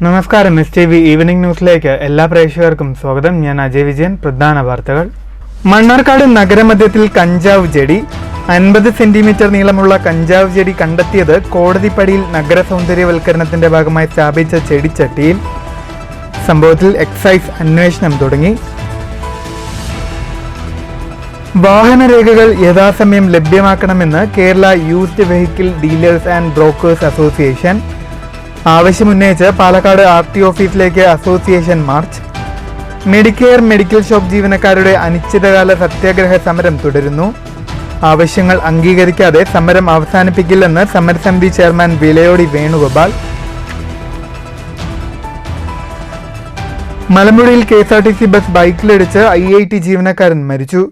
നമസ്കാരം. STV evening ന്യൂസിലേക്ക് എല്ലാ പ്രേക്ഷകർക്കും സ്വാഗതം. ഞാൻ അജയ് വിജയൻ. പ്രധാന വാർത്തകൾ. മണ്ണാർക്കാട് നഗരമധ്യത്തിൽ കഞ്ചാവ് ചെടി. 50 സെന്റിമീറ്റർ നീളമുള്ള കഞ്ചാവ് ചെടി കണ്ടെത്തിയത് കോടതിപ്പടിയിൽ നഗര സൗന്ദര്യവൽക്കരണത്തിന്റെ ഭാഗമായി സ്ഥാപിച്ച ചെടിച്ചട്ടിയിൽ. സംഭവത്തിൽ എക്സൈസ് അന്വേഷണം തുടങ്ങി. വാഹനരേഖകൾ യഥാസമയം ലഭ്യമാക്കണമെന്ന് Kerala used vehicle dealers and brokers association. ആവശ്യമുന്നയിച്ച് പാലക്കാട് RT ഓഫീസിലേക്ക് association march. Medicare medical shop ജീവനക്കാരുടെ അനിശ്ചിതകാല സത്യാഗ്രഹ സമരം തുടരുന്നു. ആവശ്യങ്ങൾ അംഗീകരിക്കാതെ സമരം അവസാനിപ്പിക്കില്ലെന്ന് സമരസമിതി ചെയർമാൻ വിലയോടി വേണുഗോപാൽ. മലമ്പുഴയിൽ KSRTC ബസ് ബൈക്കിലിടിച്ച് IIT ജീവനക്കാരൻ മരിച്ചു.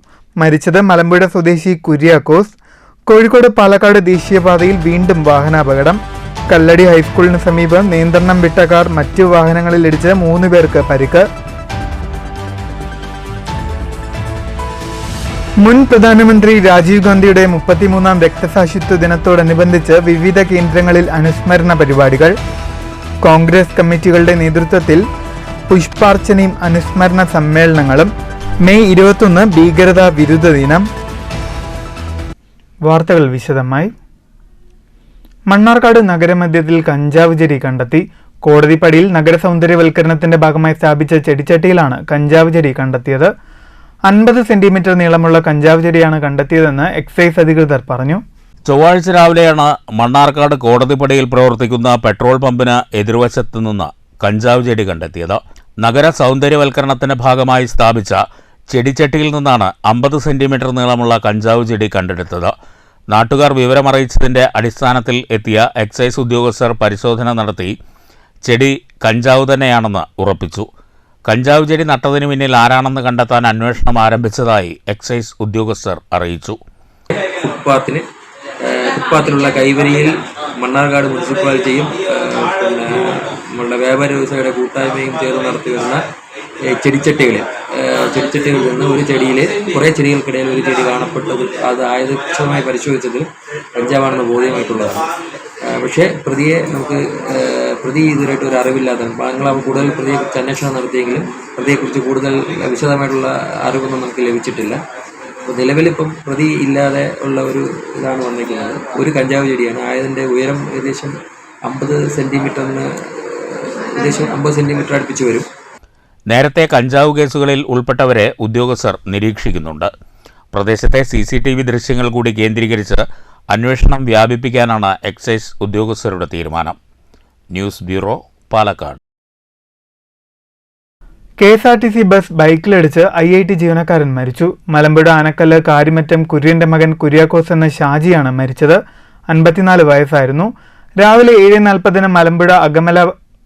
മരിച്ചത് മലമ്പുഴ സ്വദേശി കുര്യാക്കോസ്. കോഴിക്കോട് പാലക്കാട് ദേശീയപാതയിൽ വീണ്ടും വാഹനാപകടം. കല്ലടി ഹൈസ്കൂളിന് സമീപം നിയന്ത്രണം വിട്ട കാർ മറ്റു വാഹനങ്ങളിലിടിച്ച് 3 പേർക്ക് പരിക്ക്. മുൻ പ്രധാനമന്ത്രി രാജീവ് ഗാന്ധിയുടെ 33ാം രക്തസാക്ഷിത്വ ദിനത്തോടനുബന്ധിച്ച് വിവിധ കേന്ദ്രങ്ങളിൽ അനുസ്മരണ പരിപാടികൾ. കോൺഗ്രസ് കമ്മിറ്റികളുടെ നേതൃത്വത്തിൽ പുഷ്പാർച്ചനയും അനുസ്മരണ സമ്മേളനങ്ങളും. മെയ് 21 ഭീകരതാ വിരുദ്ധ ദിനം. വാർത്തകൾ വിശദമായി. മണ്ണാർക്കാട് നഗരമധ്യത്തിൽ കഞ്ചാവ് ചെടി കണ്ടെത്തി. കോടതിപ്പടിയിൽ നഗര സൗന്ദര്യവൽക്കരണത്തിന്റെ ഭാഗമായി സ്ഥാപിച്ച ചെടിച്ചട്ടിയിലാണ് കഞ്ചാവ് ചെടി കണ്ടെത്തിയത്. 50 സെന്റിമീറ്റർ നീളമുള്ള കഞ്ചാവ് ചെടിയാണ് കണ്ടെത്തിയതെന്ന് എക്സൈസ് അധികൃതർ പറഞ്ഞു. ചൊവ്വാഴ്ച രാവിലെയാണ് മണ്ണാർക്കാട് കോടതിപ്പടിയിൽ പ്രവർത്തിക്കുന്ന പെട്രോൾ പമ്പിന് എതിർവശത്തു നിന്ന് കഞ്ചാവ് ചെടി കണ്ടെത്തിയത്. നഗര സൗന്ദര്യവൽക്കരണത്തിന്റെ ഭാഗമായി സ്ഥാപിച്ച ചെടിച്ചട്ടിയിൽ നിന്നാണ് 50 സെന്റിമീറ്റർ നീളമുള്ള കഞ്ചാവ് ചെടി കണ്ടെടുത്തത്. നാട്ടുകാർ വിവരമറിയിച്ചതിന്റെ അടിസ്ഥാനത്തിൽ എത്തിയ എക്സൈസ് ഉദ്യോഗസ്ഥർ പരിശോധന നടത്തി ചെടി കഞ്ചാവ് തന്നെയാണെന്ന് ഉറപ്പിച്ചു. കഞ്ചാവ് ചെടി നട്ടതിന് പിന്നിൽ ആരാണെന്ന് കണ്ടെത്താൻ അന്വേഷണം ആരംഭിച്ചതായി എക്സൈസ് ഉദ്യോഗസ്ഥർ അറിയിച്ചു. ഫുട്പാത്തിലുള്ള കൈവരിയിൽ മണ്ണാർക്കാട് മുനിസിപ്പാലിറ്റിയും നമ്മളുടെ വ്യാപാര വ്യവസായിയുടെ കൂട്ടായ്മയും ചേർന്ന് നടത്തി വരുന്ന ചെടിച്ചട്ടികളിൽ നിന്ന് ഒരു ചെടിയിൽ കുറേ ചെടികൾക്കിടയിൽ ഒരു ചെടി കാണപ്പെട്ടത് അത് ആയുധമായി പരിശോധിച്ചതിൽ കഞ്ചാവാണെന്ന് ബോധ്യമായിട്ടുള്ളതാണ്. പക്ഷേ പ്രതി ഇതുവരായിട്ട് ഒരു അറിവില്ലാത്തതാണ്. ഞങ്ങൾ കൂടുതൽ പ്രതിയെക്കുറിച്ച് അന്വേഷണം നടത്തിയെങ്കിലും പ്രതിയെക്കുറിച്ച് കൂടുതൽ വിശദമായിട്ടുള്ള അറിവൊന്നും നമുക്ക് ലഭിച്ചിട്ടില്ല. അപ്പോൾ നിലവിലിപ്പം പ്രതി ഇല്ലാതെ ഉള്ള ഒരു ഇതാണ് വന്നിരിക്കുന്നത്. ഒരു കഞ്ചാവ് ചെടിയാണ്. ആയതിൻ്റെ ഉയരം ഏകദേശം 50 സെൻറ്റിമീറ്റർ അടുപ്പിച്ച് വരും. നേരത്തെ കഞ്ചാവ് കേസുകളിൽ ഉൾപ്പെട്ടവരെ ഉദ്യോഗസ്ഥർ നിരീക്ഷിക്കുന്നുണ്ട്. പ്രദേശത്തെ CCTV ദൃശ്യങ്ങൾ കൂടി കേന്ദ്രീകരിച്ച് അന്വേഷണം വ്യാപിപ്പിക്കാനാണ് എക്സൈസ് ഉദ്യോഗസ്ഥരുടെ തീരുമാനം. News bureau, Palakkad. KSRTC bus ബൈക്കിലിടിച്ച് IIT ജീവനക്കാരൻ മരിച്ചു. മലമ്പുഴ ആനക്കല്ല് കാരിമറ്റം കുര്യന്റെ മകൻ കുര്യാക്കോസ് എന്ന ഷാജിയാണ് മരിച്ചത്. 54 വയസ്സായിരുന്നു. രാവിലെ 7:40 മലമ്പുഴ അകമല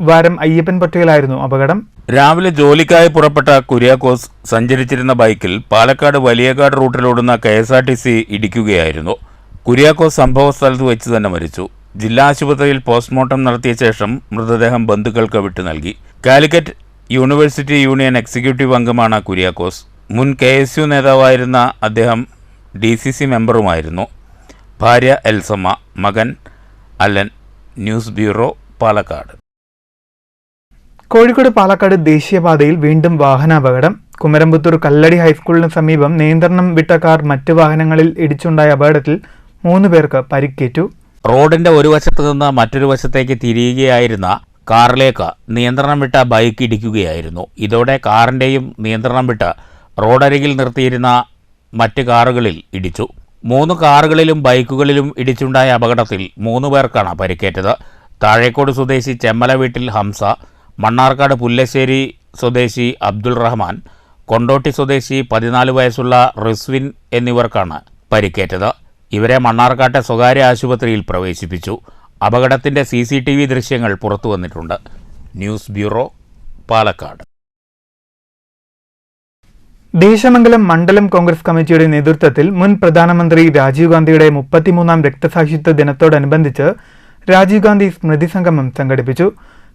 വാരം അയ്യപ്പൻ പൊറ്റയിലായിരുന്നു അപകടം. രാവിലെ ജോലിക്കായി പുറപ്പെട്ട കുര്യാക്കോസ് സഞ്ചരിച്ചിരുന്ന ബൈക്കിൽ പാലക്കാട് വലിയകാട് റൂട്ടിലോടുന്ന KSRTC ഇടിക്കുകയായിരുന്നു. കുര്യാക്കോസ് സംഭവ സ്ഥലത്ത് വെച്ച് തന്നെ മരിച്ചു. ജില്ലാ ആശുപത്രിയിൽ പോസ്റ്റ്മോർട്ടം നടത്തിയ ശേഷം മൃതദേഹം ബന്ധുക്കൾക്ക് വിട്ടു നൽകി. കാലിക്കറ്റ് യൂണിവേഴ്സിറ്റി യൂണിയൻ എക്സിക്യൂട്ടീവ് അംഗമാണ് കുര്യാക്കോസ്. മുൻ KSU നേതാവായിരുന്ന അദ്ദേഹം DCC മെമ്പറുമായിരുന്നു. ഭാര്യ എൽസമ്മ, മകൻ അലൻ. News bureau, Palakkad. കോഴിക്കോട് പാലക്കാട് ദേശീയപാതയിൽ വീണ്ടും വാഹനാപകടം. കുമരംപുത്തൂർ കല്ലടി ഹൈസ്കൂളിന് സമീപം നിയന്ത്രണം വിട്ട കാർ മറ്റ് വാഹനങ്ങളിൽ ഇടിച്ചുണ്ടായ അപകടത്തിൽ 3 പേർക്ക് പരിക്കേറ്റു. റോഡിന്റെ ഒരു വശത്ത് നിന്ന് മറ്റൊരു വശത്തേക്ക് തിരിയുകയായിരുന്ന കാറിലേക്ക് നിയന്ത്രണം വിട്ട ബൈക്ക് ഇടിക്കുകയായിരുന്നു. ഇതോടെ കാറിന്റെയും നിയന്ത്രണം വിട്ട് റോഡരികിൽ നിർത്തിയിരുന്ന മറ്റ് കാറുകളിൽ ഇടിച്ചു. 3 കാറുകളിലും ബൈക്കുകളിലും ഇടിച്ചുണ്ടായ അപകടത്തിൽ 3 പേർക്കാണ് പരിക്കേറ്റത്. താഴേക്കോട് സ്വദേശി ചെമ്മല വീട്ടിൽ ഹംസ, മണ്ണാർക്കാട് പുല്ലശ്ശേരി സ്വദേശി അബ്ദുൾ റഹ്മാൻ, കൊണ്ടോട്ടി സ്വദേശി 14 വയസ്സുള്ള റിസ്വിൻ എന്നിവർക്കാണ് പരിക്കേറ്റത്. ഇവരെ മണ്ണാർക്കാട്ടെ സ്വകാര്യ ആശുപത്രിയിൽ പ്രവേശിപ്പിച്ചു. അപകടത്തിന്റെ CCTV ദൃശ്യങ്ങൾ പുറത്തു വന്നിട്ടുണ്ട്. News bureau, Palakkad. ദേശമംഗലം മണ്ഡലം കോൺഗ്രസ് കമ്മിറ്റിയുടെ നേതൃത്വത്തിൽ മുൻ പ്രധാനമന്ത്രി രാജീവ് ഗാന്ധിയുടെ 33ാം രക്തസാക്ഷിത്വ ദിനത്തോടനുബന്ധിച്ച് രാജീവ് ഗാന്ധി സ്മൃതി സംഗമം സംഘടിപ്പിച്ചു.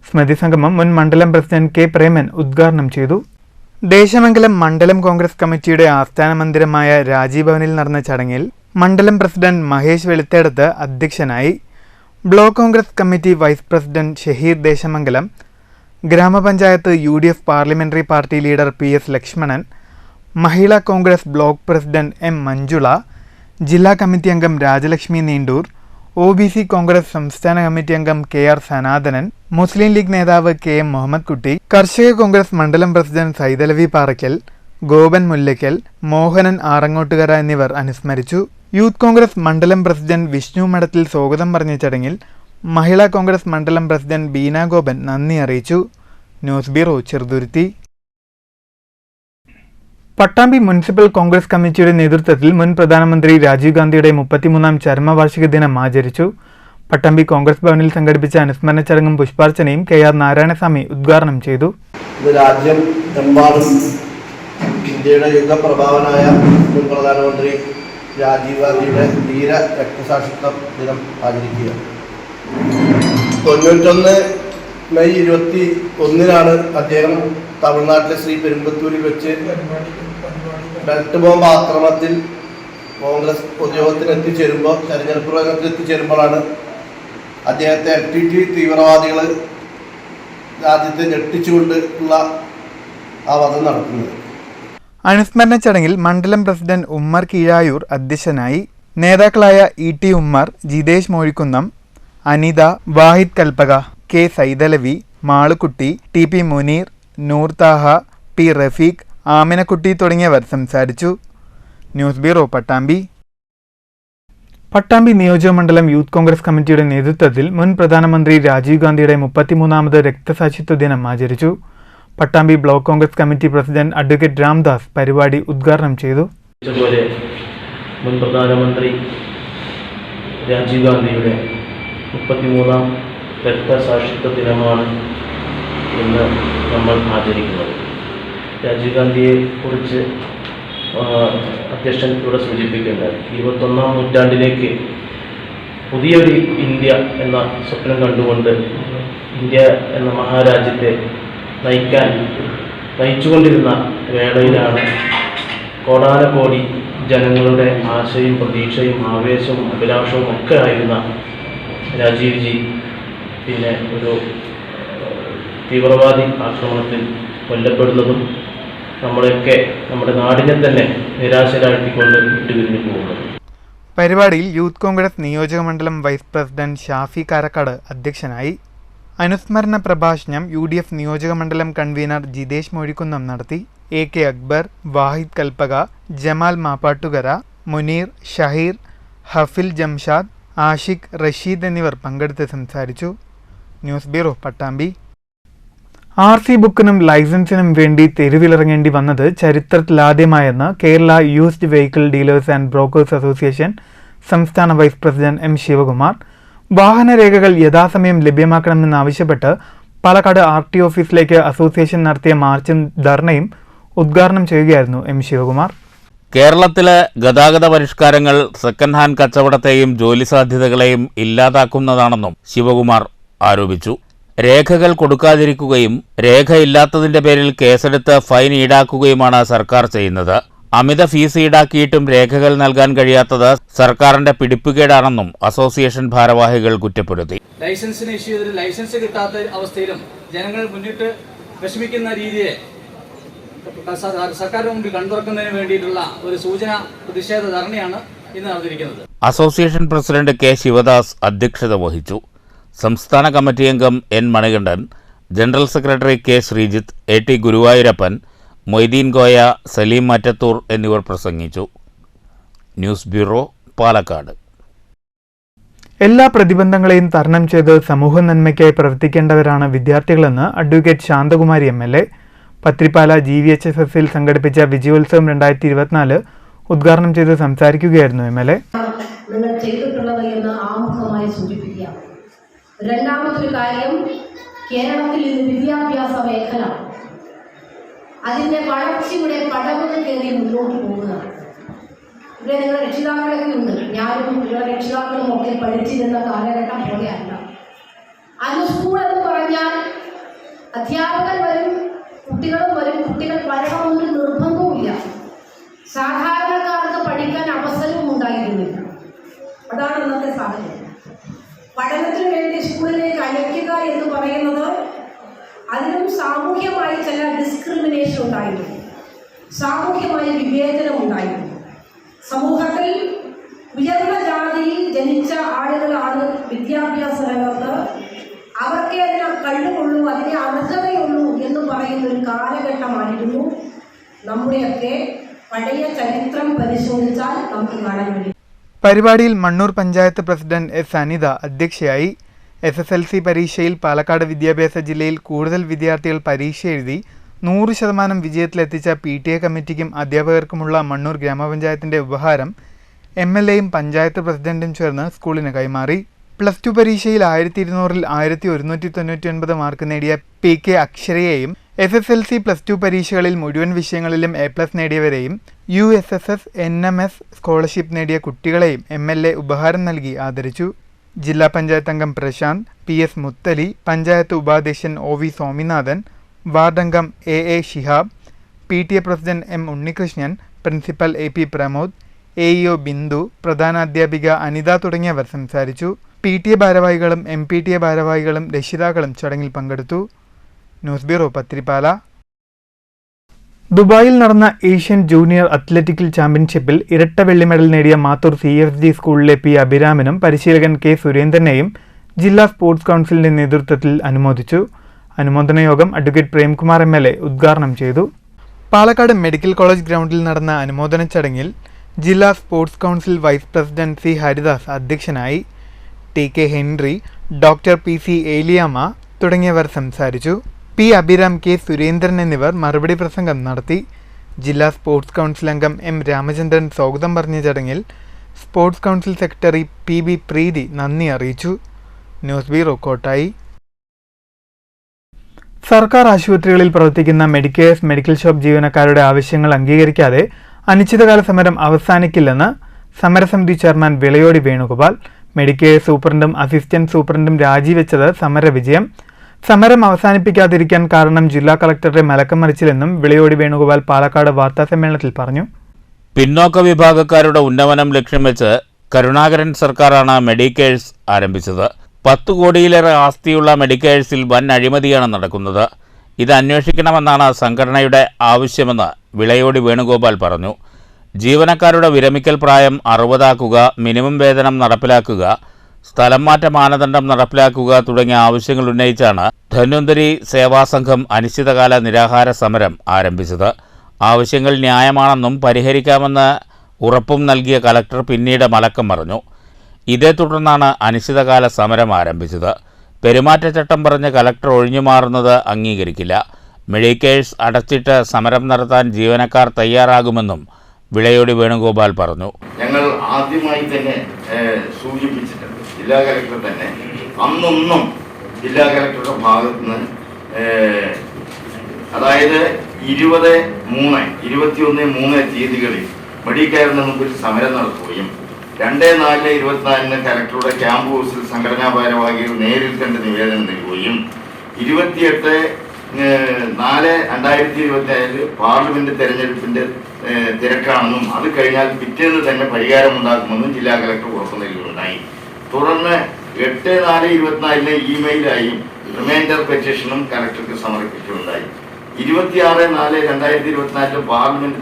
സ്മൃതി സംഗമം മുൻ മണ്ഡലം പ്രസിഡന്റ് K. പ്രേമൻ ഉദ്ഘാടനം ചെയ്തു. ദേശമംഗലം മണ്ഡലം കോൺഗ്രസ് കമ്മിറ്റിയുടെ ആസ്ഥാന മന്ദിരമായ രാജീവ് ഭവനിൽ നടന്ന ചടങ്ങിൽ മണ്ഡലം പ്രസിഡന്റ് മഹേഷ് വെളുത്തേടത്ത് അധ്യക്ഷനായി. Block Congress committee vice president Shaheer Desamangalam, ഗ്രാമപഞ്ചായത്ത് UDF parliamentary party leader PS Lakshmanan, Mahila Congress block president M Manjula, ജില്ലാ കമ്മിറ്റി അംഗം രാജലക്ഷ്മി നീണ്ടൂർ, OBC കോൺഗ്രസ് സംസ്ഥാന കമ്മിറ്റി അംഗം KR സനാതനൻ, മുസ്ലിം ലീഗ് നേതാവ് KM മുഹമ്മദ് കുട്ടി, കർഷക കോൺഗ്രസ് മണ്ഡലം പ്രസിഡന്റ് സൈതലവി പാറയ്ക്കൽ, ഗോപൻ മുല്ലയ്ക്കൽ, മോഹനൻ ആറങ്ങോട്ടുകര എന്നിവർ അനുസ്മരിച്ചു. യൂത്ത് കോൺഗ്രസ് മണ്ഡലം പ്രസിഡന്റ് വിഷ്ണു മഠത്തിൽ സ്വാഗതം പറഞ്ഞ ചടങ്ങിൽ മഹിളാ കോൺഗ്രസ് മണ്ഡലം പ്രസിഡന്റ് ബീന ഗോപൻ നന്ദി അറിയിച്ചു. News bureau, Cheruthuruthy. Pattambi municipal Congress കമ്മിറ്റിയുടെ നേതൃത്വത്തിൽ മുൻ പ്രധാനമന്ത്രി രാജീവ് ഗാന്ധിയുടെ 33ാം ചരമവാർഷിക ദിനം ആചരിച്ചു. പട്ടാമ്പി കോൺഗ്രസ് ഭവനിൽ സംഘടിപ്പിച്ച അനുസ്മരണ ചടങ്ങും പുഷ്പാർച്ചനയും KR നാരായണസ്വാമി ഉദ്ഘാടനം ചെയ്തു. രാജ്യമെമ്പാടും ഇന്ത്യയുടെ യുഗപ്രഭാവനായ മുൻ പ്രധാനമന്ത്രി രാജീവ് ഗാന്ധിയുടെ ധീര രക്തസാക്ഷിത്വ ദിനം ആചരിക്കുക. 91 മെയ് 21 അദ്ദേഹം തമിഴ്നാട്ടിലെ ശ്രീ പെരുമ്പത്തൂരിൽ വെച്ച് ബെൽറ്റ് ബോംബ് ആക്രമണത്തിൽ കോൺഗ്രസ് പൊതുയോഗത്തിന് എത്തിച്ചേരുമ്പോൾ, തെരഞ്ഞെടുപ്പ് രംഗത്തിൽ എത്തിച്ചേരുമ്പോഴാണ് അദ്ദേഹത്തെ FTT തീവ്രവാദികൾ രാജ്യത്തെ ഞെട്ടിച്ചുകൊണ്ട് ഉള്ള ആ വധം നടത്തുന്നത്. അനുസ്മരണ ചടങ്ങിൽ മണ്ഡലം പ്രസിഡന്റ് ഉമ്മർ കീഴായൂർ അധ്യക്ഷനായി. നേതാക്കളായ ET ഉമ്മർ, ജിതേഷ് മോഴിക്കുന്നം, അനിത, വാഹിദ് കൽപ്പക, K സൈതലവി, മാളുക്കുട്ടി, TP മുനീർ, നൂർ താഹ, P റഫീഖ്, ആമിനക്കുട്ടി തുടങ്ങിയവർ സംസാരിച്ചു. News bureau, Pattambi. പട്ടാമ്പി നിയോജകമണ്ഡലം യൂത്ത് കോൺഗ്രസ് കമ്മിറ്റിയുടെ നേതൃത്വത്തിൽ മുൻ പ്രധാനമന്ത്രി രാജീവ് ഗാന്ധിയുടെ 33ാമത് രക്തസാക്ഷിത്വ ദിനം ആചരിച്ചു. Pattambi block Congress committee president advocate Ramdas പരിപാടി ഉദ്ഘാടനം ചെയ്തു. മുൻ പ്രധാനമന്ത്രി രാജീവ് ഗാന്ധിയുടെ 33ാം രക്തസാക്ഷിത്വ ദിനമാണ് ഇന്ന് നമ്മൾ ആചരിക്കുന്നത്. രാജീവ് ഗാന്ധിയെ കുറിച്ച് അധ്യക്ഷൻ ഇവിടെ സൂചിപ്പിക്കേണ്ടത് 21ാം നൂറ്റാണ്ടിലേക്ക് പുതിയൊരു ഇന്ത്യ എന്ന സ്വപ്നം കണ്ടുകൊണ്ട് ഇന്ത്യ എന്ന മഹാരാജ്യത്തെ നയിച്ചുകൊണ്ടിരുന്ന വേളയിലാണ് കോടാനകോടി ജനങ്ങളുടെ ആശയും പ്രതീക്ഷയും ആവേശവും അഭിലാഷവും ഒക്കെ ആയിരുന്ന രാജീവ് ജി പിന്നെ ഒരു തീവ്രവാദി ആക്രമണത്തിൽ കൊല്ലപ്പെടുന്നതും നമ്മളെയൊക്കെ നമ്മുടെ നാടിനെ തന്നെ നിരാശരാക്കിക്കൊണ്ട് വിട്ടുപിരിഞ്ഞു പോകുന്നത്. പരിപാടിയിൽ യൂത്ത് കോൺഗ്രസ് നിയോജകമണ്ഡലം വൈസ് പ്രസിഡന്റ് ഷാഫി കാരക്കാട് അധ്യക്ഷനായി. അനുസ്മരണ പ്രഭാഷണം UDF നിയോജകമണ്ഡലം കൺവീനർ ജിതേഷ് മോഴിക്കുന്നം നടത്തി. AK അക്ബർ, വാഹിദ് കൽപ്പക, ജമാൽ മാപ്പാട്ടുകര, മുനീർ, ഷഹീർ, ഹഫിൽ ജംഷാദ്, ആഷിഖ്, റഷീദ് എന്നിവർ പങ്കെടുത്ത് സംസാരിച്ചു. News bureau, Pattambi. RC ബുക്കിനും ലൈസൻസിനും വേണ്ടി തെരുവിലിറങ്ങേണ്ടി വന്നത് ചരിത്രത്തിലാദ്യമായെന്ന് Kerala used vehicle dealers and brokers association സംസ്ഥാന വൈസ് പ്രസിഡന്റ് M ശിവകുമാർ. വാഹനരേഖകൾ യഥാസമയം ലഭ്യമാക്കണമെന്നാവശ്യപ്പെട്ട് പാലക്കാട് RT ഓഫീസിലേക്ക് അസോസിയേഷൻ നടത്തിയ മാർച്ചും ധർണയും ഉദ്ഘാടനം ചെയ്യുകയായിരുന്നു M ശിവകുമാർ. കേരളത്തിലെ ഗതാഗത പരിഷ്കാരങ്ങൾ സെക്കൻഡ് ഹാൻഡ് കച്ചവടത്തെയും ജോലി സാധ്യതകളെയും ഇല്ലാതാക്കുന്നതാണെന്നും ശിവകുമാർ ആരോപിച്ചു. രേഖകൾ കൊടുക്കാതിരിക്കുകയും രേഖയില്ലാത്തതിന്റെ പേരിൽ കേസെടുത്ത് ഫൈൻ ഈടാക്കുകയുമാണ് സർക്കാർ ചെയ്യുന്നത്. അമിത ഫീസ് ഈടാക്കിയിട്ടും രേഖകൾ നൽകാൻ കഴിയാത്തത് സർക്കാരിന്റെ പിടിപ്പുകേടാണെന്നും അസോസിയേഷൻ ഭാരവാഹികൾ കുറ്റപ്പെടുത്തി. ലൈസൻസിന് ഇഷ്യൂ ചെയ്തിട്ട് ലൈസൻസ് കിട്ടാത്ത അവസ്ഥയിലും ജനങ്ങൾ മുന്നിട്ട് വിഷമിക്കുന്ന രീതിയെ സർക്കാരിന് മുമ്പിൽ കണ്ടുറക്കുന്നതിന് വേണ്ടിയിട്ടുള്ള ഒരു സൂചന പ്രതിഷേധ ധർണയാണ് ഇന്ന് നടന്നിരിക്കുന്നത്. അസോസിയേഷൻ പ്രസിഡന്റ് K ശിവദാസ് അധ്യക്ഷത വഹിച്ചു. സംസ്ഥാന കമ്മിറ്റി അംഗം N Manikandan, general secretary K Sreejith, AT Guruvayoorappan, Moideen Koya, Saleem Mattathur എന്നിവർ പ്രസംഗിച്ചു. News bureau, Palakkad. എല്ലാ പ്രതിബന്ധങ്ങളെയും തരണം ചെയ്ത് സമൂഹ നന്മയ്ക്കായി പ്രവർത്തിക്കേണ്ടവരാണ് വിദ്യാർത്ഥികളെന്ന് അഡ്വക്കേറ്റ് ശാന്തകുമാരി MLA. പത്രിപ്പാല GVHSSൽ സംഘടിപ്പിച്ച വിജയോത്സവം 2024 ഉദ്ഘാടനം ചെയ്ത് സംസാരിക്കുകയായിരുന്നു MLA. നിങ്ങൾ ചെയ്തിട്ടുള്ളത് എന്ന് ആമുഖമായി സൂചിപ്പിക്കുക. രണ്ടാമതൊരു കാര്യം, കേരളത്തിൽ ഇന്ന് വിദ്യാഭ്യാസ മേഖല അതിൻ്റെ വളർച്ചയുടെ പടവുകൾ കയറി മുന്നോട്ട് പോകുന്നതാണ്. ഇവിടെ നിങ്ങളുടെ രക്ഷിതാക്കളൊക്കെ ഉണ്ട്. ഞാനും നിങ്ങളുടെ രക്ഷിതാക്കളും ഒക്കെ പഠിച്ചിരുന്ന കാലഘട്ടം പോലെയല്ല. അന്ന് സ്കൂൾ എന്ന് പറഞ്ഞാൽ അധ്യാപകർ വരും, കുട്ടികളും വരും, കുട്ടികൾ വരണമെന്നൊരു നിർബന്ധവുമില്ല. സാധാരണക്കാർക്ക് പഠിക്കാൻ അവസരവും ഉണ്ടായിരുന്നില്ല. അതാണ് ഇന്നത്തെ സാഹചര്യം. പഠനത്തിന് വേണ്ടി സ്കൂളിലേക്ക് അയക്കുക എന്ന് പറയുന്നത് അതിന് സാമൂഹ്യമായി ചില ഡിസ്ക്രിമിനേഷൻ ഉണ്ടായിരുന്നു, സാമൂഹ്യമായ വിവേചനം ഉണ്ടായിരുന്നു. സമൂഹത്തിൽ ഉയർന്ന ജാതിയിൽ ജനിച്ച ആളുകളാണ് വിദ്യാഭ്യാസ രംഗത്ത്, അവർക്കേ അതിനെ കഴിവുള്ളൂ, അതിനെ അർഹതയുള്ളൂ എന്ന് പറയുന്ന ഒരു കാലഘട്ടമായിരുന്നു. നമ്മുടെയൊക്കെ പഴയ ചരിത്രം പരിശോധിച്ചാൽ നമുക്ക് കാണാൻ കഴിയും. പരിപാടിയിൽ മണ്ണൂർ പഞ്ചായത്ത് പ്രസിഡന്റ് എസ് അനിത അധ്യക്ഷയായി. SSLC പരീക്ഷയിൽ പാലക്കാട് വിദ്യാഭ്യാസ ജില്ലയിൽ കൂടുതൽ വിദ്യാർത്ഥികൾ പരീക്ഷ എഴുതി 100% വിജയത്തിലെത്തിച്ച PTA കമ്മിറ്റിക്കും അധ്യാപകർക്കുമുള്ള മണ്ണൂർ ഗ്രാമപഞ്ചായത്തിന്റെ ഉപഹാരം MLAയും പഞ്ചായത്ത് പ്രസിഡന്റും ചേർന്ന് സ്കൂളിന് കൈമാറി. +2 പരീക്ഷയിൽ 1200-ൽ 1199 മാർക്ക് നേടിയ PK അക്ഷരയെയും SSLC +2 പരീക്ഷകളിൽ മുഴുവൻ വിഷയങ്ങളിലും A+ നേടിയവരെയും USSS NMS സ്കോളർഷിപ്പ് നേടിയ കുട്ടികളെയും MLA ഉപഹാരം നൽകി ആദരിച്ചു. ജില്ലാ പഞ്ചായത്ത് അംഗം പ്രശാന്ത്, PS മുത്തലി, പഞ്ചായത്ത് ഉപാധ്യക്ഷൻ OV സ്വാമിനാഥൻ, വാർഡംഗം AA Shihab, PTA president M Unnikrishnan, principal AP Pramod, AEO Bindu, പ്രധാനാധ്യാപിക അനിത തുടങ്ങിയവർ സംസാരിച്ചു. PTA ഭാരവാഹികളും MPTA ഭാരവാഹികളും രക്ഷിതാക്കളും ചടങ്ങിൽ പങ്കെടുത്തു. News bureau, Pathirippala. ദുബായിൽ നടന്ന ഏഷ്യൻ ജൂനിയർ അത്ലറ്റിക്കൽ ചാമ്പ്യൻഷിപ്പിൽ ഇരട്ട വെള്ളി മെഡൽ നേടിയ മാത്തൂർ CFG സ്കൂളിലെ P അഭിരാമനും പരിശീലകൻ K സുരേന്ദ്രനെയും ജില്ലാ സ്പോർട്സ് കൗൺസിലിന്റെ നേതൃത്വത്തിൽ അനുമോദിച്ചു. അനുമോദന യോഗം അഡ്വക്കേറ്റ് പ്രേംകുമാർ MLA ഉദ്ഘാടനം ചെയ്തു. പാലക്കാട് മെഡിക്കൽ കോളേജ് ഗ്രൗണ്ടിൽ നടന്ന അനുമോദന ചടങ്ങിൽ ജില്ലാ sports council vice president C Haridas അധ്യക്ഷനായി. TK Henry, doctor PC Eliyamma തുടങ്ങിയവർ സംസാരിച്ചു. P അഭിരാം, K സുരേന്ദ്രൻ എന്നിവർ മറുപടി പ്രസംഗം നടത്തി. ജില്ലാ സ്പോർട്സ് കൗൺസിൽ അംഗം M രാമചന്ദ്രൻ സ്വാഗതം പറഞ്ഞ ചടങ്ങിൽ സ്പോർട്സ് കൗൺസിൽ സെക്രട്ടറി PB പ്രീതി നന്ദി അറിയിച്ചു. News bureau, Kottayi. സർക്കാർ ആശുപത്രികളിൽ പ്രവർത്തിക്കുന്ന മെഡിക്കെയർസ് മെഡിക്കൽ ഷോപ്പ് ജീവനക്കാരുടെ ആവശ്യങ്ങൾ അംഗീകരിക്കാതെ അനിശ്ചിതകാല സമരം അവസാനിക്കില്ലെന്ന് സമരസമിതി ചെയർമാൻ വിളയോടി വേണുഗോപാൽ. മെഡിക്കെയർ സൂപ്രണ്ടും അസിസ്റ്റന്റ് സൂപ്രണ്ടും രാജിവെച്ചത് സമരവിജയം. സമരം അവസാനിപ്പിക്കാതിരിക്കാൻ കാരണം ജില്ലാ കളക്ടറുടെ മലക്കം മറിച്ചില്ലെന്നും വിളയോടി വേണുഗോപാൽ പാലക്കാട് വാർത്താസമ്മേളനത്തിൽ പറഞ്ഞു. പിന്നോക്ക വിഭാഗക്കാരുടെ ഉന്നമനം ലക്ഷ്യം വെച്ച് കരുണാകരൻ സർക്കാരാണ് മെഡിക്കെയർസ് ആരംഭിച്ചത്. 10 കോടിയിലേറെ ആസ്തിയുള്ള മെഡിക്കെയർസിൽ വൻ അഴിമതിയാണ് നടക്കുന്നത്. ഇത് അന്വേഷിക്കണമെന്നാണ് സംഘടനയുടെ ആവശ്യമെന്ന് വിളയോടി വേണുഗോപാൽ പറഞ്ഞു. ജീവനക്കാരുടെ വിരമിക്കൽ പ്രായം 60 ആക്കുക, മിനിമം വേതനം നടപ്പിലാക്കുക, സ്ഥലം മാറ്റ മാനദണ്ഡം നടപ്പിലാക്കുക തുടങ്ങിയ ആവശ്യങ്ങൾ ഉന്നയിച്ചാണ് ധന്വന്തരി സേവാസംഘം അനിശ്ചിതകാല നിരാഹാര സമരം ആരംഭിച്ചത്. ആവശ്യങ്ങൾ ന്യായമാണെന്നും പരിഹരിക്കാമെന്ന് ഉറപ്പും നൽകിയ കലക്ടർ പിന്നീട് മലക്കം മറിഞ്ഞു. ഇതേ തുടർന്നാണ് അനിശ്ചിതകാല സമരം ആരംഭിച്ചത്. പെരുമാറ്റച്ചട്ടം പറഞ്ഞ് കലക്ടർ ഒഴിഞ്ഞുമാറുന്നത് അംഗീകരിക്കില്ല. മെഡിക്കെയർസ് അടച്ചിട്ട് സമരം നടത്താൻ ജീവനക്കാർ തയ്യാറാകുമെന്നും വിളയോടി വേണുഗോപാൽ പറഞ്ഞു. ഞങ്ങൾ ആദ്യമായി തന്നെ സൂചിപ്പിച്ചിട്ടുണ്ട്, ജില്ലാ കലക്ടർ തന്നെ അന്നൊന്നും ജില്ലാ കലക്ടറുടെ ഭാഗത്ത് നിന്ന്, അതായത് 21-3 തീയതികളിൽ മെഡിക്കെയറിന് മുമ്പിൽ സമരം നടത്തുകയും 2/4/24 കലക്ടറുടെ ക്യാമ്പ് ഹൗസിൽ സംഘടനാ ഭാരവാഹികൾ നേരിൽ കണ്ട് നിവേദനം നൽകുകയും 28/4/2024 പാർലമെന്റ് തെരഞ്ഞെടുപ്പിന്റെ തിരക്കാണെന്നും അത് കഴിഞ്ഞാൽ പിറ്റേന്ന് തന്നെ പരിഹാരമുണ്ടാക്കുമെന്നും ജില്ലാ കലക്ടർ ഉറപ്പു നൽകുകയുണ്ടായി. തുടർന്ന് 8/4/24 ഇമെയിലായും റിമൈൻഡർ പെറ്റീഷനും കലക്ടർക്ക് സമർപ്പിക്കുകയുണ്ടായി. 26/4/2024 പാർലമെന്റ്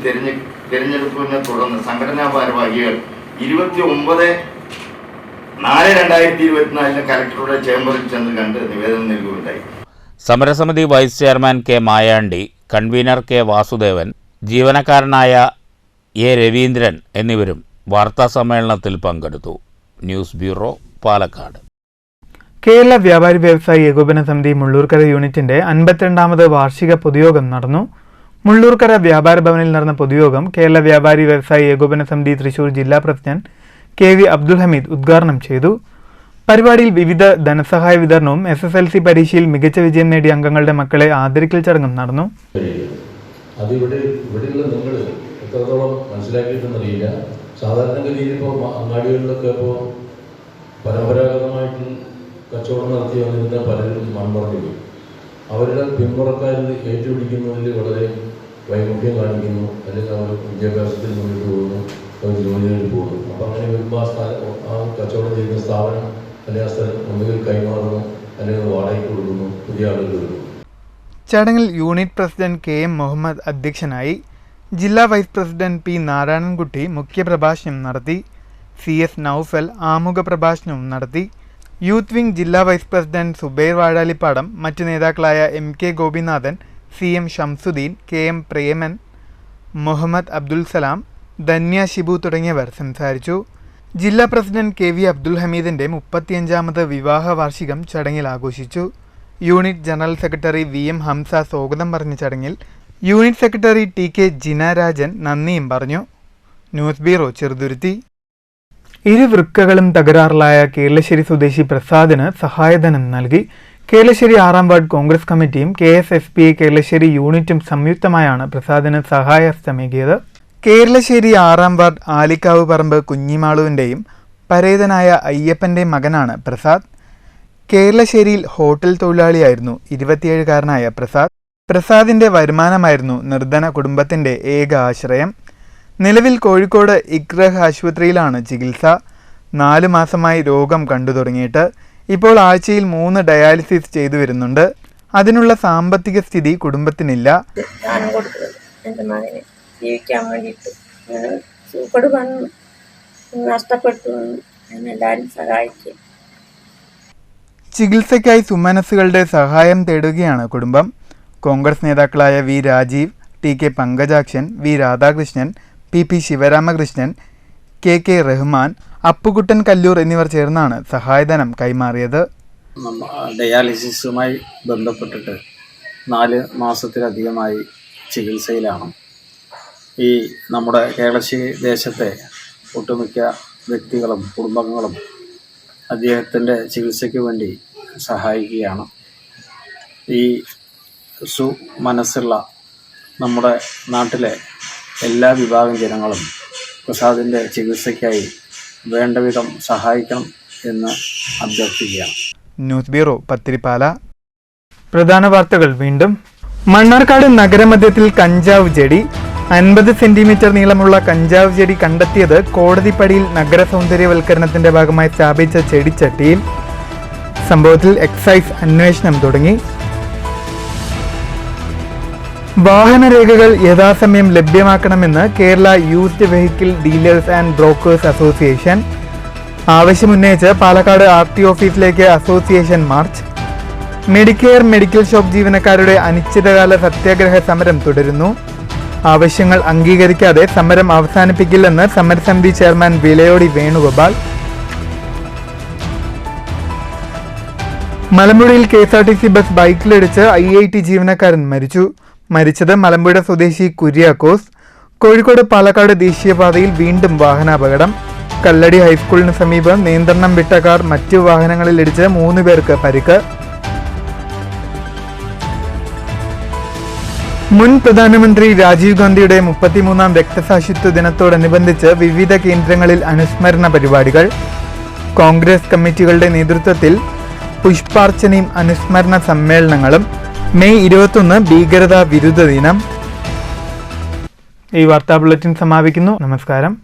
തെരഞ്ഞെടുപ്പിനെ തുടർന്ന് സംഘടനാ ഭാരവാഹികൾ 29/4/2024 കലക്ടറുടെ ചേംബറിൽ ചെന്ന് കണ്ട് നിവേദനം നൽകുകയുണ്ടായി. സമരസമിതി vice chairman K Mayandi, convener K Vasudevan, ജീവനക്കാരനായ A രവീന്ദ്രൻ എന്നിവരും വാർത്താസമ്മേളനത്തിൽ പങ്കെടുത്തു. News bureau, Palakkad. കേരള വ്യാപാരി വ്യവസായി ഏകോപന സമിതി മുള്ളൂർക്കര യൂണിറ്റിന്റെ 52ാമത് വാർഷിക പൊതുയോഗം നടന്നു. മുള്ളൂർക്കര വ്യാപാര ഭവനിൽ നടന്ന പൊതുയോഗം കേരള വ്യാപാരി വ്യവസായി ഏകോപന സമിതി തൃശൂർ ജില്ലാ പ്രസിഡന്റ് KV അബ്ദുൽ ഹമീദ് ഉദ്ഘാടനം ചെയ്തു. പരിപാടിയിൽ വിവിധ ധനസഹായ വിതരണവും SSLC പരീക്ഷയിൽ മികച്ച വിജയം നേടിയ അംഗങ്ങളുടെ മക്കളെ ആദരിക്കൽ ചടങ്ങും നടന്നു. ഇവിടെയുള്ള നിങ്ങൾ എത്രത്തോളം മനസ്സിലാക്കിയിട്ടെന്നറിയില്ല. സാധാരണഗതിയിൽ ഇപ്പോൾ അങ്ങാടികളിലൊക്കെ ഇപ്പോൾ പരമ്പരാഗതമായിട്ട് കച്ചവടം നടത്തി വന്നിരുന്ന പലരും മൺമറഞ്ഞു പോയി. അവരുടെ പിന്മുറക്കാരിൽ ഏറ്റുപിടിക്കുന്നതിൽ വളരെ വൈമുഖ്യം കാണിക്കുന്നു, അല്ലെങ്കിൽ അവർ വിദ്യാഭ്യാസത്തിൽ മുന്നോട്ട് പോകുന്നു, അവർ ജോലികളിൽ പോകുന്നു. അപ്പോൾ അങ്ങനെ വരുമ്പോൾ ആ കച്ചവടം ചെയ്യുന്ന സ്ഥാപനം അല്ലെങ്കിൽ ആ സ്ഥലം ഒന്നുകിൽ കൈമാറുന്നു, അല്ലെങ്കിൽ വാടകയ്ക്ക് കൊടുക്കുന്നു, പുതിയ ആളുകൾ വരുന്നു. ചടങ്ങിൽ യൂണിറ്റ് പ്രസിഡന്റ് KM മുഹമ്മദ് അധ്യക്ഷനായി. ജില്ലാ വൈസ് പ്രസിഡന്റ് P നാരായണൻകുട്ടി മുഖ്യപ്രഭാഷണം നടത്തി. CS നൌഫൽ ആമുഖ പ്രഭാഷണവും നടത്തി. യൂത്ത് വിംഗ് ജില്ലാ വൈസ് പ്രസിഡന്റ് സുബൈർ വാഴാലിപ്പാടം, മറ്റു നേതാക്കളായ MK Gopinathan, CM Shamsuddin, KM Preman, Muhammad Abdul Salam, Dhanya Shibu തുടങ്ങിയവർ സംസാരിച്ചു. ജില്ലാ പ്രസിഡന്റ് KV അബ്ദുൽ ഹമീദിന്റെ 35ാമത് വിവാഹ വാർഷികം ചടങ്ങിൽ ആഘോഷിച്ചു. Unit general secretary VM Hamza സ്വാഗതം പറഞ്ഞ ചടങ്ങിൽ unit secretary TK Jina Rajan നന്ദിയും പറഞ്ഞു. News bureau Cheruthuruthy. ഇരുവൃക്കകളും തകരാറിലായ കേരളശ്ശേരി സ്വദേശി പ്രസാദിന് സഹായധനം നൽകി. കേരളശ്ശേരി 6ാം വാർഡ് കോൺഗ്രസ് കമ്മിറ്റിയും KSFPA കേരളശ്ശേരി യൂണിറ്റും സംയുക്തമായാണ് പ്രസാദിന് സഹായഹസ്തമേകിയത്. കേരളശ്ശേരി 6ാം വാർഡ് ആലിക്കാവ് പറമ്പ് കുഞ്ഞിമാളുവിൻ്റെയും പരേതനായ അയ്യപ്പൻ്റെയും മകനാണ് പ്രസാദ്. കേരളശ്ശേരിയിൽ ഹോട്ടൽ തൊഴിലാളിയായിരുന്നു 27കാരനായ പ്രസാദ്. പ്രസാദിൻ്റെ വരുമാനമായിരുന്നു നിർധന കുടുംബത്തിൻ്റെ ഏക ആശ്രയം. നിലവിൽ കോഴിക്കോട് ഇക്രഹ് ആശുപത്രിയിലാണ് ചികിത്സ. 4 മാസമായി രോഗം കണ്ടു തുടങ്ങിയിട്ട്. ഇപ്പോൾ ആഴ്ചയിൽ 3 ഡയാലിസിസ് ചെയ്തു വരുന്നുണ്ട്. അതിനുള്ള സാമ്പത്തിക സ്ഥിതി കുടുംബത്തിനില്ല. ജീവിക്കാൻ വേണ്ടിയിട്ട് സൂക്കട് വന്നു നഷ്ടപ്പെട്ടു. എല്ലാവരും സഹായിക്കും. ചികിത്സയ്ക്കായി സുമനസ്സുകളുടെ സഹായം തേടുകയാണ് കുടുംബം. കോൺഗ്രസ് നേതാക്കളായ V Rajeev, TK Pankajakshan, V Radhakrishnan, PP Sivaramakrishnan, KK Rahman, Appukuttan Kallur എന്നിവർ ചേർന്നാണ് സഹായധനം കൈമാറിയത്. ഡയാലിസിസുമായി ബന്ധപ്പെട്ടിട്ട് 4 മാസത്തിലധികമായി ചികിത്സയിലാണ്. ഈ നമ്മുടെ കേരളശ്ശേരി ദേശത്തെ ഒട്ടുമിക്ക വ്യക്തികളും കുടുംബങ്ങളും അദ്ദേഹത്തിൻ്റെ ചികിത്സയ്ക്ക് വേണ്ടി സഹായിക്കുകയാണ്. ഈ മനസ്സുള്ള നമ്മുടെ നാട്ടിലെ എല്ലാ വിഭാഗം ജനങ്ങളും പ്രസാദിൻ്റെ ചികിത്സയ്ക്കായി വേണ്ടവിധം സഹായിക്കണം എന്ന് അഭ്യർത്ഥിക്കുകയാണ്. News bureau Pathirippala. പ്രധാന വാർത്തകൾ വീണ്ടും. മണ്ണാർക്കാട് നഗരമധ്യത്തിൽ കഞ്ചാവ് ചെടി. 50 സെന്റിമീറ്റർ നീളമുള്ള കഞ്ചാവ് ചെടി കണ്ടെത്തിയത് കോടതിപ്പടിയിൽ നഗര സൗന്ദര്യവൽക്കരണത്തിന്റെ ഭാഗമായി സ്ഥാപിച്ച ചെടിച്ചട്ടിയിൽ. സംഭവത്തിൽ എക്സൈസ് അന്വേഷണം തുടങ്ങി. വാഹനരേഖകൾ യഥാസമയം ലഭ്യമാക്കണമെന്ന് Kerala used vehicle dealers and brokers association. ആവശ്യമുന്നയിച്ച് പാലക്കാട് RT ഓഫീസിലേക്ക് association march. Medicare medical shop ജീവനക്കാരുടെ അനിശ്ചിതകാല സത്യാഗ്രഹ സമരം തുടരുന്നു. ആവശ്യങ്ങൾ അംഗീകരിക്കാതെ സമരം അവസാനിപ്പിക്കില്ലെന്ന് സമരസമിതി ചെയർമാൻ വിലയോടി വേണുഗോപാൽ. മലമ്പുഴയിൽ KSRTC ബസ് ബൈക്കിലിടിച്ച് IIT ജീവനക്കാരൻ മരിച്ചു. മരിച്ചത് മലമ്പുഴ സ്വദേശി കുര്യാക്കോസ്. കോഴിക്കോട് പാലക്കാട് ദേശീയപാതയിൽ വീണ്ടും വാഹനാപകടം. കല്ലടി ഹൈസ്കൂളിന് സമീപം നിയന്ത്രണം വിട്ട കാർ മറ്റു വാഹനങ്ങളിലിടിച്ച് 3 പേർക്ക് പരിക്ക്. മുൻ പ്രധാനമന്ത്രി രാജീവ് ഗാന്ധിയുടെ 33ാം രക്തസാക്ഷിത്വ ദിനത്തോടനുബന്ധിച്ച് വിവിധ കേന്ദ്രങ്ങളിൽ അനുസ്മരണ പരിപാടികൾ. കോൺഗ്രസ് കമ്മിറ്റികളുടെ നേതൃത്വത്തിൽ പുഷ്പാർച്ചനയും അനുസ്മരണ സമ്മേളനങ്ങളും. മെയ് 21 ഭീകരതാ വിരുദ്ധ ദിനം. ഈ വാർത്താ ബുള്ളറ്റിൻ സമാപിക്കുന്നു. നമസ്കാരം.